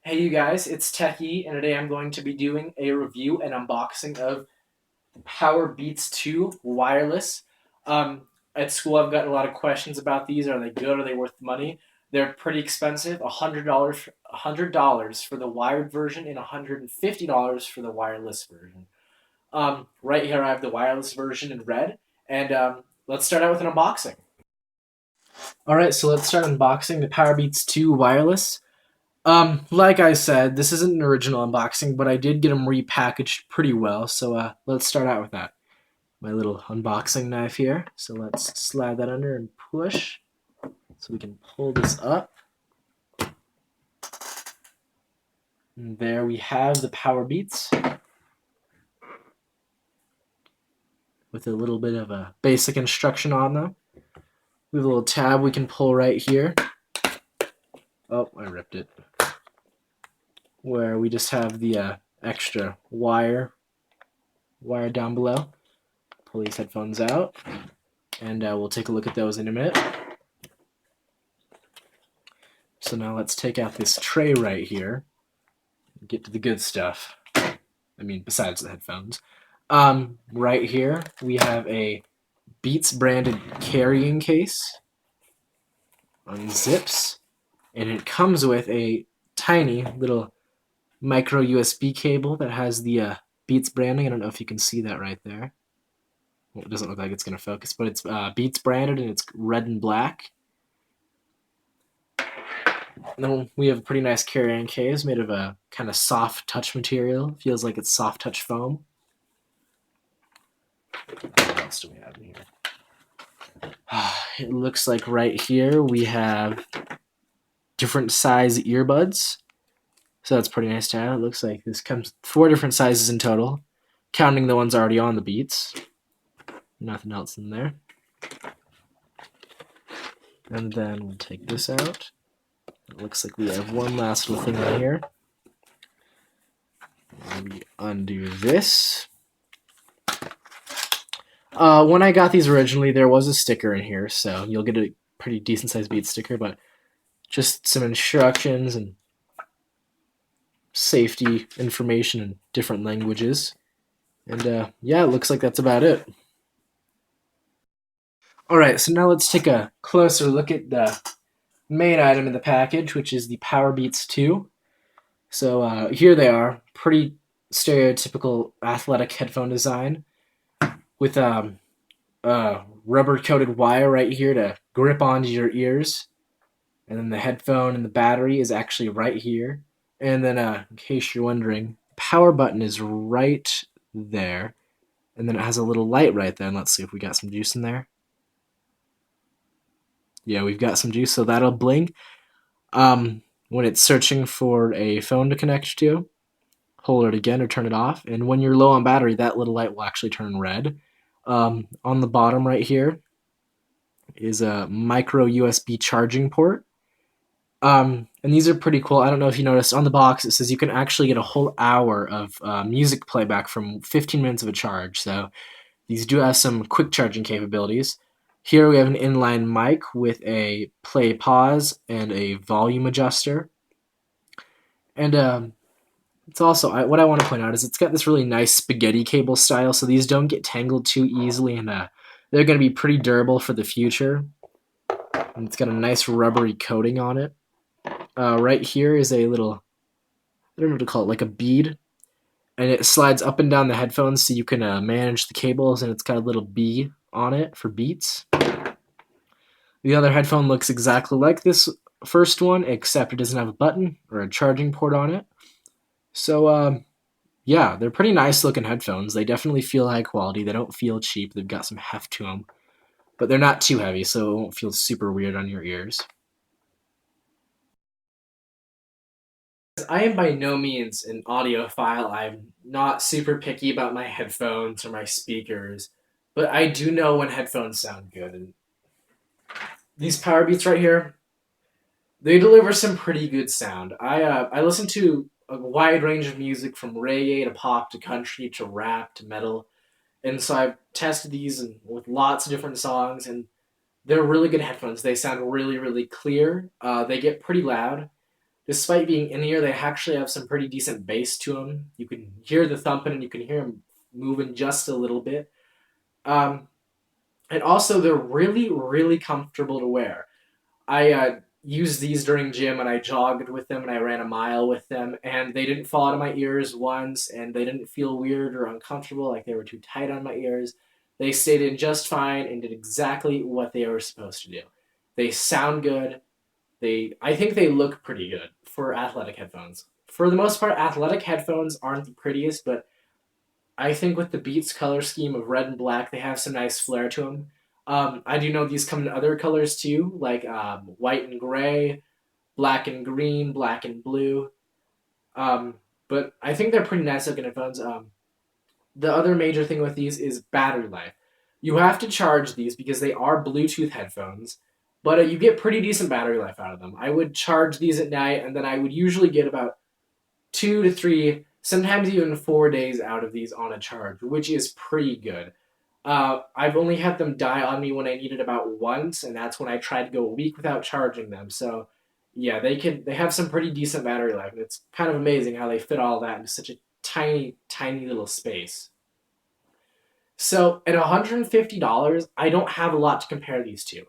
Hey you guys, it's Techie, and today I'm going to be doing a review and unboxing of the Power Beats 2 wireless. Um, at school, I've gotten a lot of questions about these. Are they good? Are they worth the money? They're pretty expensive. $100 for the wired version and $150 for the wireless version. Right here, I have the wireless version in red, and let's start out with an unboxing. All right, so let's start unboxing the Power Beats 2 wireless. Like I said, this isn't an original unboxing, but I did get them repackaged pretty well. So let's start out with that. My little unboxing knife here. So let's slide that under and push, so we can pull this up. And there we have the Power Beats with a little bit of a basic instruction on them. We have a little tab we can pull right here. Oh, I ripped it. Where we just have the extra wire down below. Pull these headphones out, and we'll take a look at those in a minute. So now let's take out this tray right here and get to the good stuff. I mean, besides the headphones. Right here, we have a Beats branded carrying case. Unzips, and it comes with a tiny little micro USB cable that has the Beats branding. I don't know if you can see that right there. Well, it doesn't look like it's going to focus, but it's Beats branded and it's red and black. And then we have a pretty nice carrying case made of a kind of soft touch material. Feels like it's soft touch foam. What else do we have in here? It looks like right here we have different size earbuds. So that's pretty nice to have. It looks like this comes 4 different sizes in total, counting the ones already on the Beats. Nothing else in there. And then we'll take this out. It looks like we have one last little thing in here. We undo this. When I got these originally, there was a sticker in here, so you'll get a pretty decent sized Beats sticker, but just some instructions and safety information in different languages. And yeah, it looks like that's about it. Alright, so now let's take a closer look at the main item in the package, which is the Power Beats 2. So here they are, pretty stereotypical athletic headphone design with rubber coated wire right here to grip onto your ears. And then the headphone and the battery is actually right here. And then in case you're wondering, power button is right there. And then it has a little light right there. And let's see if we got some juice in there. Yeah, we've got some juice, so that'll blink when it's searching for a phone to connect to. Hold it again or turn it off. And when you're low on battery, that little light will actually turn red. On the bottom right here is a micro USB charging port. And these are pretty cool. I don't know if you noticed on the box, it says you can actually get a whole hour of music playback from 15 minutes of a charge. So these do have some quick charging capabilities. Here we have an inline mic with a play pause and a volume adjuster. And it's also, what I want to point out is it's got this really nice spaghetti cable style, so these don't get tangled too easily, and they're going to be pretty durable for the future. And it's got a nice rubbery coating on it. Right here is a little, I don't know what to call it, like a bead. And it slides up and down the headphones so you can manage the cables, and it's got a little B on it for Beats. The other headphone looks exactly like this first one, except it doesn't have a button or a charging port on it. So, yeah, they're pretty nice looking headphones. They definitely feel high quality. They don't feel cheap. They've got some heft to them. But they're not too heavy, so it won't feel super weird on your ears. I am by no means an audiophile. I'm not super picky about my headphones or my speakers, but I do know when headphones sound good. And these Power Beats right here, they deliver some pretty good sound. I listen to a wide range of music from reggae to pop to country to rap to metal, and so I've tested these with lots of different songs, and they're really good headphones. They sound really, really clear. They get pretty loud. Despite being in ear, they actually have some pretty decent bass to them. You can hear the thumping and you can hear them moving just a little bit. Um, and also, they're really, really comfortable to wear. I used these during gym and I jogged with them and I ran a mile with them, and they didn't fall out of my ears once, and they didn't feel weird or uncomfortable like they were too tight on my ears. They stayed in just fine and did exactly what they were supposed to do. They sound good. I think they look pretty good for athletic headphones. For the most part, athletic headphones aren't the prettiest, but I think with the Beats color scheme of red and black, they have some nice flair to them. I do know these come in other colors too, like white and gray, black and green, black and blue. Um, but I think they're pretty nice looking headphones. The other major thing with these is battery life. You have to charge these because they are Bluetooth headphones, but you get pretty decent battery life out of them. I would charge these at night, and then I would usually get about 2 to 3, sometimes even 4 days out of these on a charge, which is pretty good. I've only had them die on me when I needed about once, and that's when I tried to go a week without charging them. So, yeah, they have some pretty decent battery life, and it's kind of amazing how they fit all that into such a tiny, tiny little space. So at $150, I don't have a lot to compare these to.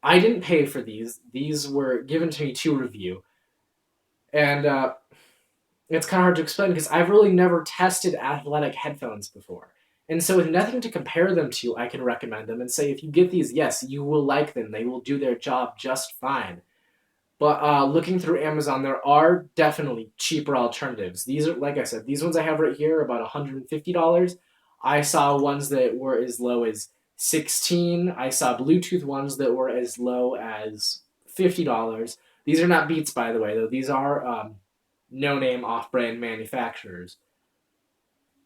I didn't pay for these; these were given to me to review, and it's kind of hard to explain because I've really never tested athletic headphones before. And so, with nothing to compare them to, I can recommend them and say if you get these, yes, you will like them. They will do their job just fine. But looking through Amazon, there are definitely cheaper alternatives. These are, like I said, these ones I have right here are about $150. I saw ones that were as low as 16. I saw Bluetooth ones that were as low as $50. These are not Beats, by the way, though. These are no-name off-brand manufacturers.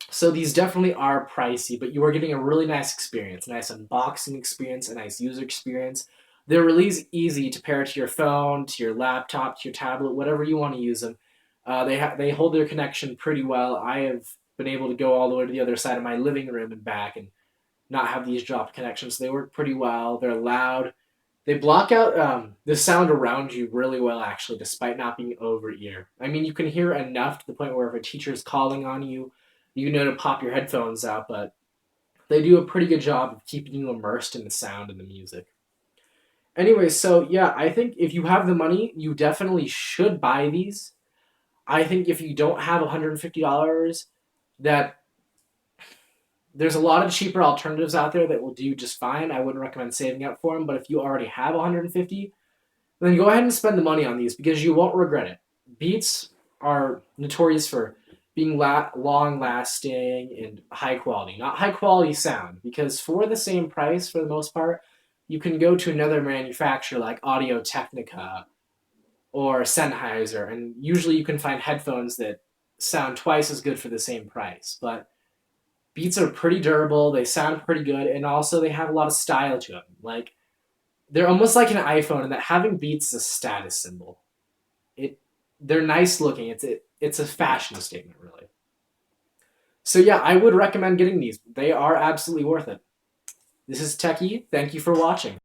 So these definitely are pricey, but you are getting a really nice experience, a nice unboxing experience, a nice user experience. They're really easy to pair to your phone, to your laptop, to your tablet, whatever you want to use them. They hold their connection pretty well. I have been able to go all the way to the other side of my living room and back and not have these dropped connections. They work pretty well. They're loud. They block out the sound around you really well, actually, despite not being over ear. I mean, you can hear enough to the point where if a teacher's calling on you, you know to pop your headphones out, but they do a pretty good job of keeping you immersed in the sound and the music. Anyway, so yeah, I think if you have the money, you definitely should buy these. I think if you don't have $150, that there's a lot of cheaper alternatives out there that will do just fine. I wouldn't recommend saving up for them, but if you already have 150, then go ahead and spend the money on these because you won't regret it. Beats are notorious for being long lasting and high quality, not high quality sound, because for the same price, for the most part, you can go to another manufacturer like Audio Technica or Sennheiser, and usually you can find headphones that sound twice as good for the same price. But Beats are pretty durable, they sound pretty good, and also they have a lot of style to them. Like, they're almost like an iPhone in that having Beats is a status symbol. It They're nice looking. It's a fashion statement, really. So yeah, I would recommend getting these. They are absolutely worth it. This is Techie. Thank you for watching.